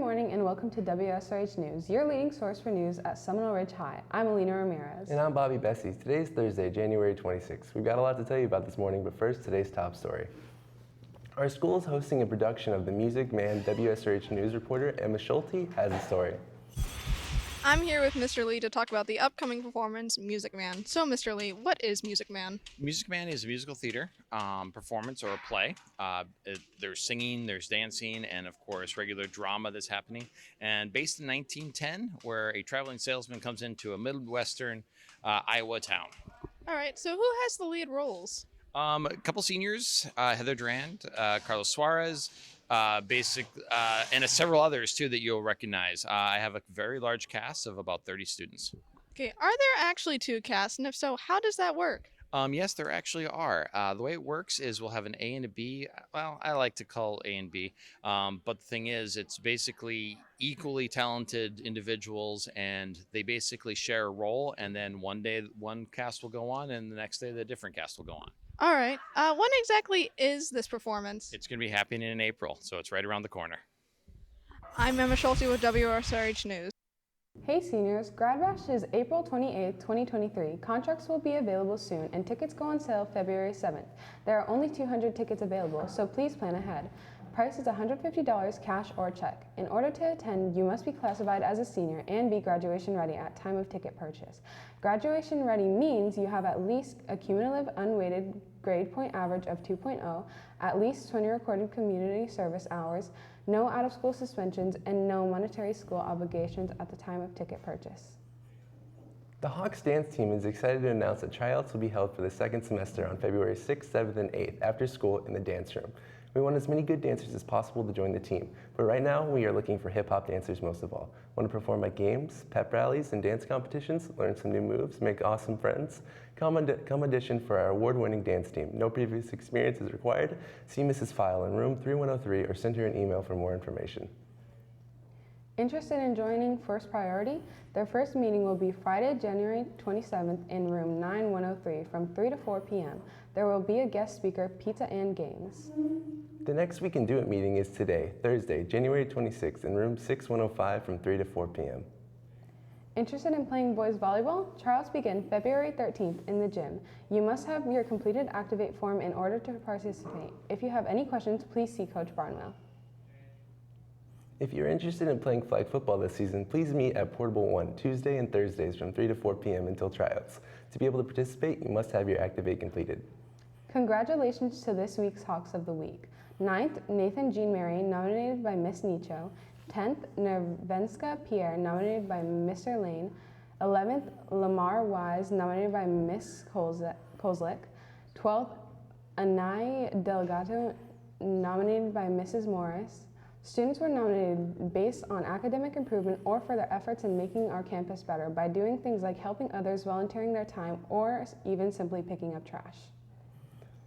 morning and welcome to WSRH News, your leading source for news at Seminole Ridge High. I'm Alina Ramirez. And I'm Bobby Bessie. Today's Thursday, January 26th. We've got a lot to tell you about this morning, but first, today's top story. Our school is hosting a production of The Music Man. WSRH News reporter Emma Schulte has the story. I'm here with Mr. Lee to talk about the upcoming performance, Music Man. So, Mr. Lee, what is Music Man? Music Man is a musical theater performance or a play. There's singing, there's dancing, and of course regular drama that's happening. And based in 1910, where a traveling salesman comes into a Midwestern Iowa town. All right, so who has the lead roles? A couple seniors, Heather Durand, Carlos Suarez, and several others too that you'll recognize. I have a very large cast of about 30 students. Okay, are there actually two casts? And if so, how does that work? Yes, there actually are. The way it works is we'll have an A and a B. Well, I like to call A and B. But the thing is, it's basically equally talented individuals, and they basically share a role. And then one day one cast will go on, and the next day the different cast will go on. All right. When exactly is this performance? It's going to be happening in April, so it's right around the corner. I'm Emma Schulte with WSRH News. Hey seniors, Grad Bash is April 28, 2023. Contracts will be available soon and tickets go on sale February 7th. There are only 200 tickets available, so please plan ahead. Price is $150 cash or check. In order to attend, you must be classified as a senior and be graduation ready at time of ticket purchase. Graduation ready means you have at least a cumulative unweighted grade point average of 2.0, at least 20 recorded community service hours, no out-of-school suspensions, and no monetary school obligations at the time of ticket purchase. The Hawks dance team is excited to announce that tryouts will be held for the second semester on February 6th, 7th, and 8th after school in the dance room. We want as many good dancers as possible to join the team, but right now we are looking for hip-hop dancers most of all. Want to perform at games, pep rallies, and dance competitions, learn some new moves, make awesome friends? Come audition for our award-winning dance team. No previous experience is required. See Mrs. File in room 3103 or send her an email for more information. Interested in joining First Priority? Their first meeting will be Friday, January 27th in room 9103 from 3 to 4 p.m. There will be a guest speaker, pizza, and games. The next We Can Do It meeting is today, Thursday, January 26th in room 6105 from 3 to 4 p.m. Interested in playing boys volleyball? Tryouts begin February 13th in the gym. You must have your completed Activate form in order to participate. If you have any questions, please see Coach Barnwell. If you're interested in playing flag football this season, please meet at Portable 1 Tuesday and Thursdays from 3 to 4 p.m. until tryouts. To be able to participate, you must have your Activate completed. Congratulations to this week's Hawks of the Week. 9th, Nathan Jean Mary, nominated by Miss Nicho. 10th, Nervenska Pierre, nominated by Mr. Lane. 11th, Lamar Wise, nominated by Miss Kozlik. 12th, Anai Delgato, nominated by Mrs. Morris. Students were nominated based on academic improvement or for their efforts in making our campus better by doing things like helping others, volunteering their time, or even simply picking up trash.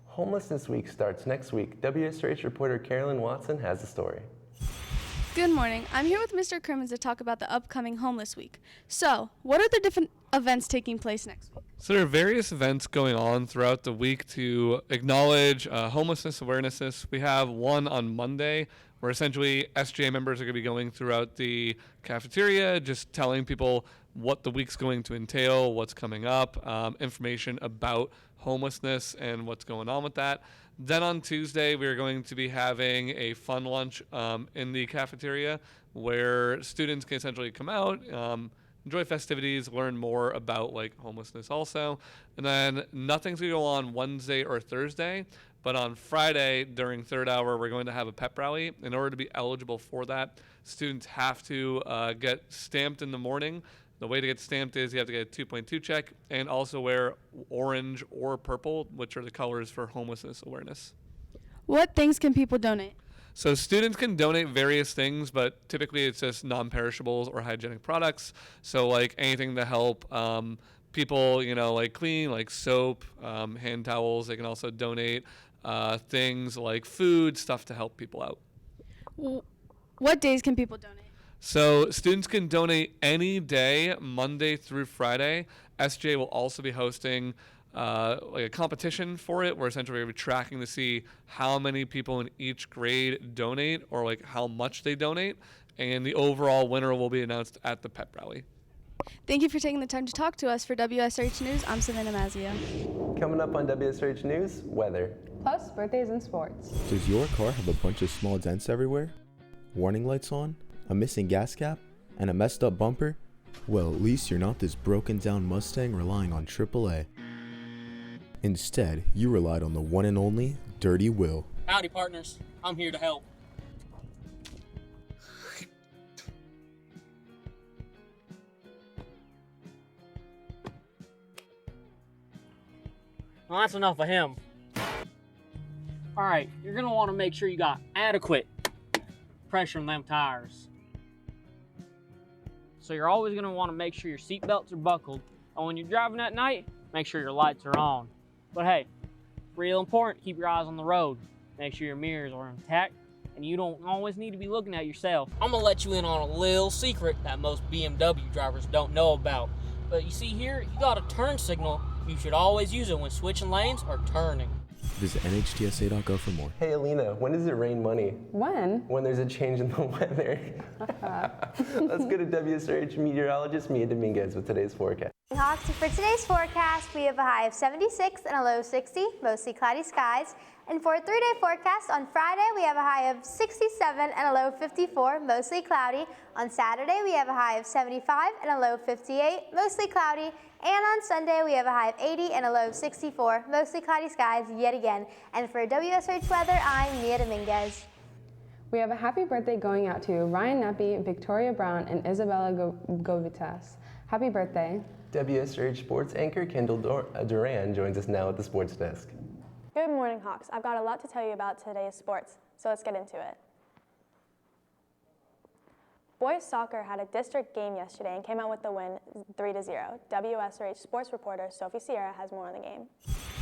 Homelessness Week starts next week. WSRH reporter Carolyn Watson has the story. Good morning. I'm here with Mr. Crimmins to talk about the upcoming Homeless Week. So, what are the different events taking place next week? So there are various events going on throughout the week to acknowledge homelessness awarenesses. We have one on Monday where essentially SGA members are going to be going throughout the cafeteria, just telling people what the week's going to entail, what's coming up, information about homelessness and what's going on with that. Then on Tuesday, we're going to be having a fun lunch in the cafeteria where students can essentially come out, enjoy festivities, learn more about like homelessness also. And then nothing's going to go on Wednesday or Thursday, but on Friday during third hour, we're going to have a pep rally. In order to be eligible for that, students have to get stamped in the morning. The way to get stamped is you have to get a 2.2 check and also wear orange or purple, which are the colors for homelessness awareness. What things can people donate? So students can donate various things, but typically it's just non-perishables or hygienic products. So like anything to help people, like clean, like soap, hand towels. They can also donate things like food, stuff to help people out. What days can people donate? So students can donate any day, Monday through Friday. SJ will also be hosting like a competition for it, where essentially we're tracking to see how many people in each grade donate or like how much they donate. and the overall winner will be announced at the pep rally. Thank you for taking the time to talk to us. For WSRH News, I'm Savannah Mazia. Coming up on WSRH News, weather. Plus, birthdays and sports. Does your car have a bunch of small dents everywhere? Warning lights on? A missing gas cap? And a messed up bumper? Well, at least you're not this broken down Mustang relying on AAA. Instead, you relied on the one and only Dirty Will. Howdy, partners. I'm here to help. Well, that's enough of him. All right, you're gonna want to make sure you got adequate pressure in them tires. So you're always gonna want to make sure your seat belts are buckled, and when you're driving at night, make sure your lights are on. But hey, real important, keep your eyes on the road. Make sure your mirrors are intact, and you don't always need to be looking at yourself. I'm gonna let you in on a little secret that most BMW drivers don't know about. But you see here, you got a turn signal. You should always use it when switching lanes or turning. Visit nhtsa.gov for more. Hey Alina, when does it rain money? When? When there's a change in the weather. Let's go to WSRH meteorologist Mia Dominguez with today's forecast. Hawks, for today's forecast, we have a high of 76 and a low of 60, mostly cloudy skies. And for a 3-day forecast, on Friday, we have a high of 67 and a low of 54, mostly cloudy. On Saturday, we have a high of 75 and a low of 58, mostly cloudy. And on Sunday, we have a high of 80 and a low of 64, mostly cloudy skies yet again. And for WSRH weather, I'm Mia Dominguez. We have a happy birthday going out to Ryan Neppy, Victoria Brown, and Isabella Govitas. Happy birthday. WSRH sports anchor Kendall Duran joins us now at the sports desk. Good morning, Hawks. I've got a lot to tell you about today's sports, so let's get into it. Boys soccer had a district game yesterday and came out with the win 3-0. WSRH sports reporter Sophie Sierra has more on the game.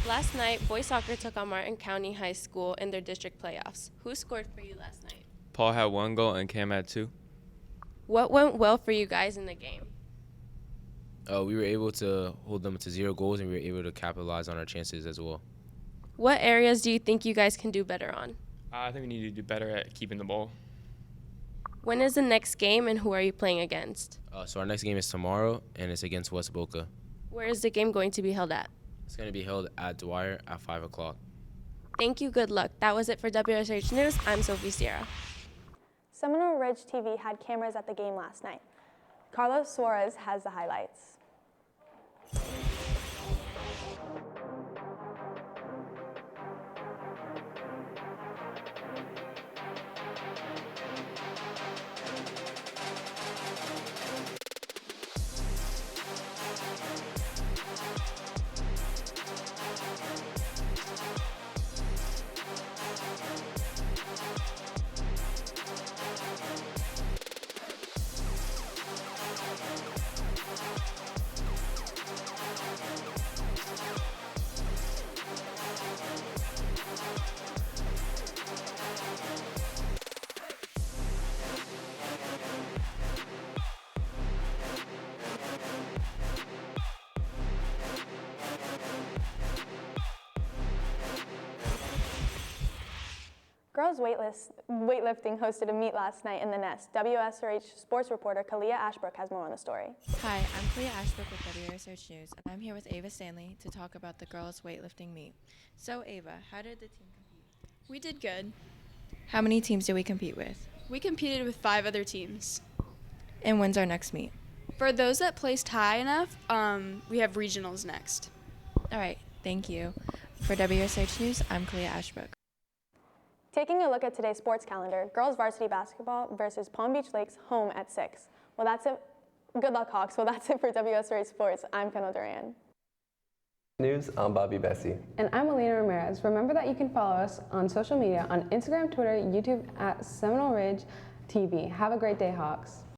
Last night, boys soccer took on Martin County High School in their district playoffs. Who scored for you last night? Paul had 1 goal and Cam had 2. What went well for you guys in the game? We were able to hold them to 0 goals, and we were able to capitalize on our chances as well. What areas do you think you guys can do better on? I think we need to do better at keeping the ball. When is the next game, and who are you playing against? So our next game is tomorrow, and it's against West Boca. Where is the game going to be held at? It's going to be held at Dwyer at 5 o'clock. Thank you. Good luck. That was it for WSRH News. I'm Sophie Sierra. Seminole Ridge TV had cameras at the game last night. Carlos Suarez has the highlights. Girls weightlifting hosted a meet last night in the Nest. WSRH sports reporter Kalia Ashbrook has more on the story. Hi, I'm Kalia Ashbrook with WSRH News, and I'm here with Ava Stanley to talk about the girls weightlifting meet. So Ava, how did the team compete? We did good. How many teams did we compete with? We competed with 5 other teams. And when's our next meet? For those that placed high enough, we have regionals next. All right, thank you. For WSRH News, I'm Kalia Ashbrook. Taking a look at today's sports calendar, girls varsity basketball versus Palm Beach Lakes home at 6. Well, that's it. Good luck, Hawks. Well, that's it for WSRH Sports. I'm Kendall Duran. News, I'm Bobby Bessie. And I'm Alina Ramirez. Remember that you can follow us on social media on Instagram, Twitter, YouTube at Seminole Ridge TV. Have a great day, Hawks.